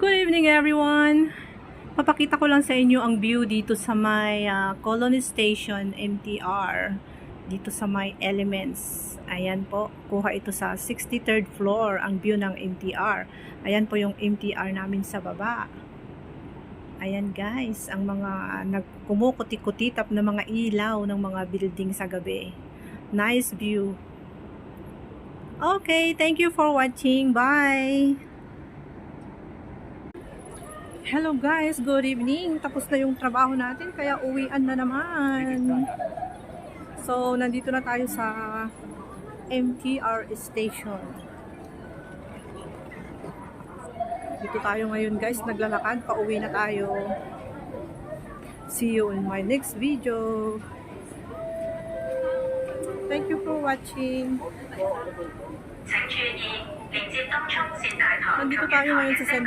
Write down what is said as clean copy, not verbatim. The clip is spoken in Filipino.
Good evening everyone! Papakita ko lang sa inyo ang view dito sa may Colony Station MTR. Dito sa may Elements. Ayan po, kuha ito sa 63rd floor ang view ng MTR. Ayan po yung MTR namin sa baba. Ayan guys, ang mga kumukuti-kutitap na mga ilaw ng mga building sa gabi. Nice view. Okay, thank you for watching. Bye! Hello guys, good evening. Tapos na yung trabaho natin kaya uwian na naman. So, nandito na tayo sa MTR station. Dito tayo ngayon guys, naglalakad. Pauwi na tayo. See you in my next video. Thank you for watching. Nandito tayo ngayon sa Center